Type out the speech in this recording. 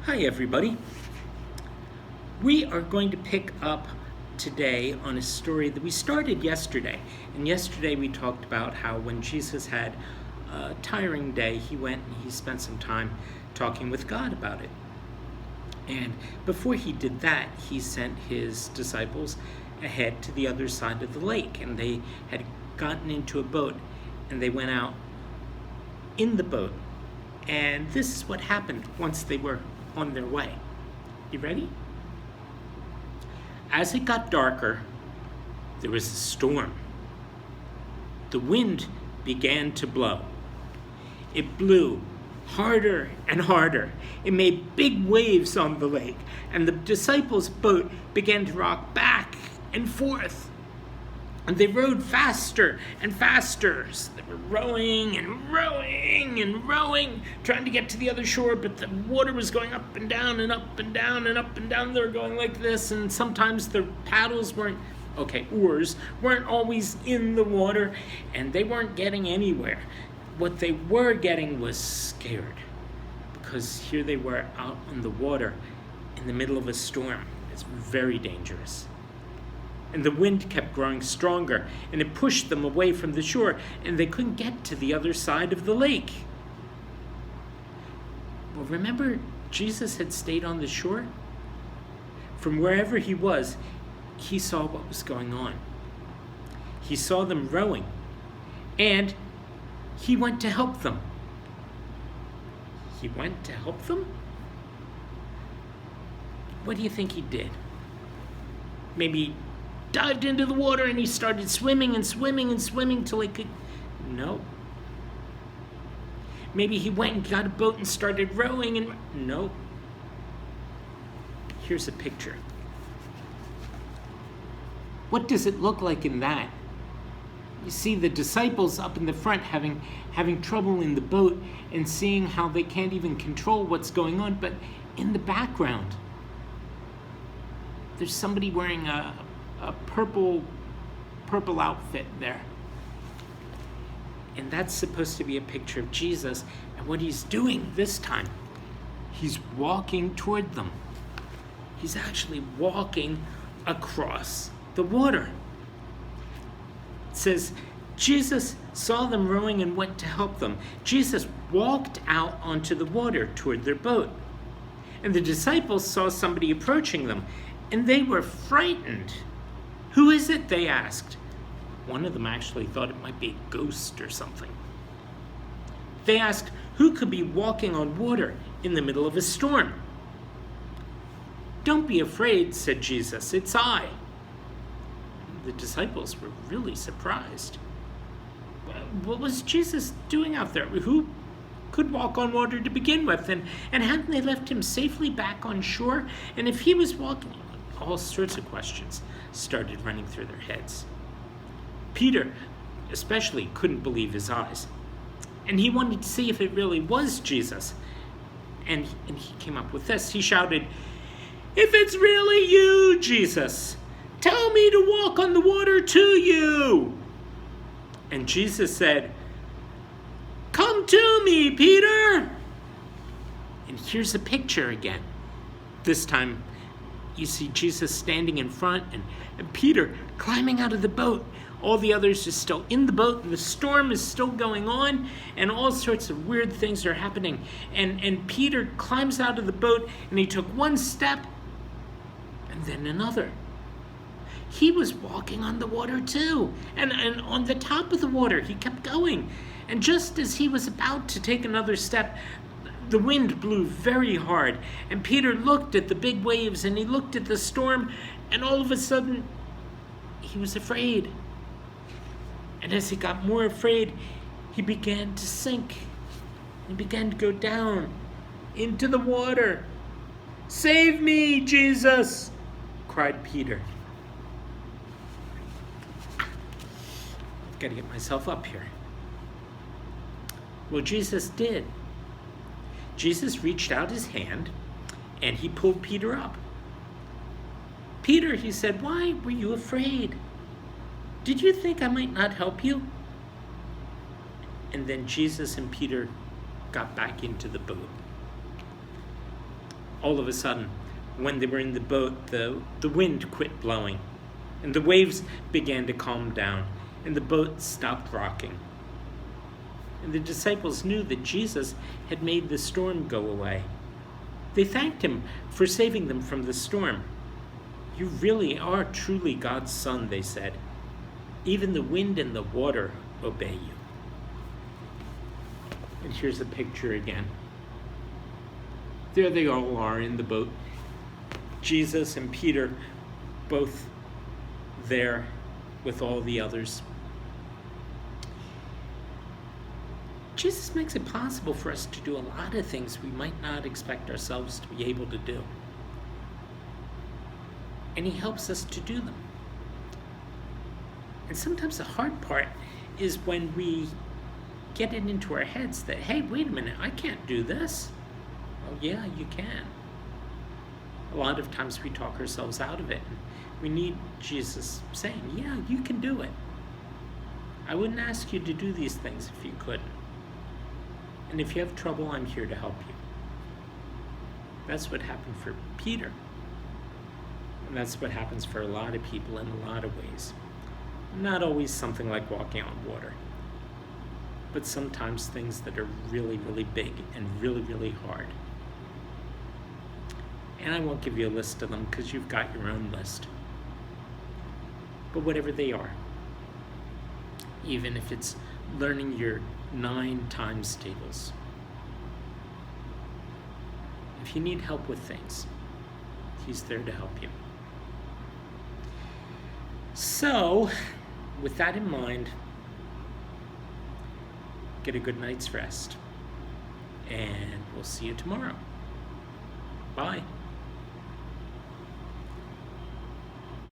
Hi everybody. We are going to pick up today on a story that we started yesterday. And yesterday we talked about how when Jesus had a tiring day, he went and he spent some time talking with God about it. And before he did that, he sent his disciples ahead to the other side of the lake. And they had gotten into a boat and they went out in the boat. And this is what happened once they were on their way. You ready? As it got darker, there was a storm. The wind began to blow. It blew harder and harder. It made big waves on the lake, and the disciples' boat began to rock back and forth. And they rowed faster and faster. So they were rowing and rowing and rowing, trying to get to the other shore, but the water was going up and down and up and down and up and down. They were going like this, and sometimes the oars weren't always in the water, and they weren't getting anywhere. What they were getting was scared, because here they were out on the water in the middle of a storm. It's very dangerous. And the wind kept growing stronger, and it pushed them away from the shore, and they couldn't get to the other side of the lake. Well, remember, Jesus had stayed on the shore? From wherever he was, he saw what was going on. He saw them rowing, and he went to help them. He went to help them? What do you think he did? Maybe dived into the water and he started swimming and swimming and swimming till he could... No. Maybe he went and got a boat and started rowing and... No. Here's a picture. What does it look like in that? You see the disciples up in the front having trouble in the boat and seeing how they can't even control what's going on, but in the background, there's somebody wearing a purple outfit there. And that's supposed to be a picture of Jesus. And what he's doing this time, he's walking toward them. He's actually walking across the water. It says, Jesus saw them rowing and went to help them. Jesus walked out onto the water toward their boat. And the disciples saw somebody approaching them, and they were frightened. "Who is it?" they asked. One of them actually thought it might be a ghost or something. They asked, "Who could be walking on water in the middle of a storm?" "Don't be afraid," said Jesus. "It's I." The disciples were really surprised. What was Jesus doing out there? Who could walk on water to begin with? And hadn't they left him safely back on shore? And if he was walking... All sorts of questions started running through their heads. Peter especially couldn't believe his eyes. And he wanted to see if it really was Jesus. And he came up with this. He shouted, "If it's really you, Jesus, tell me to walk on the water to you." And Jesus said, "Come to me, Peter." And here's a picture again. This time, you see Jesus standing in front and Peter climbing out of the boat. All the others are still in the boat, and the storm is still going on, and all sorts of weird things are happening. And Peter climbs out of the boat, and he took one step, and then another. He was walking on the water too, and on the top of the water, he kept going. And just as he was about to take another step, the wind blew very hard, and Peter looked at the big waves, and he looked at the storm, and all of a sudden, he was afraid. And as he got more afraid, he began to sink. He began to go down into the water. "Save me, Jesus!" cried Peter. I've got to get myself up here. Well, Jesus did. Jesus reached out his hand, and he pulled Peter up. "Peter," he said, "why were you afraid? Did you think I might not help you?" And then Jesus and Peter got back into the boat. All of a sudden, when they were in the boat, the wind quit blowing, and the waves began to calm down, and the boat stopped rocking. And the disciples knew that Jesus had made the storm go away. They thanked him for saving them from the storm. "You really are truly God's son," they said. "Even the wind and the water obey you." And here's a picture again. There they all are in the boat. Jesus and Peter both there with all the others. Jesus makes it possible for us to do a lot of things we might not expect ourselves to be able to do. And he helps us to do them. And sometimes the hard part is when we get it into our heads that, hey, wait a minute, I can't do this. Oh yeah, you can. A lot of times we talk ourselves out of it. We need Jesus saying, yeah, you can do it. I wouldn't ask you to do these things if you couldn't. And if you have trouble, I'm here to help you. That's what happened for Peter. And that's what happens for a lot of people in a lot of ways. Not always something like walking on water, but sometimes things that are really, really big and really, really hard. And I won't give you a list of them because you've got your own list. But whatever they are, even if it's learning your 9 times tables, if you need help with things, he's there to help you. So, with that in mind, get a good night's rest, and we'll see you tomorrow. Bye.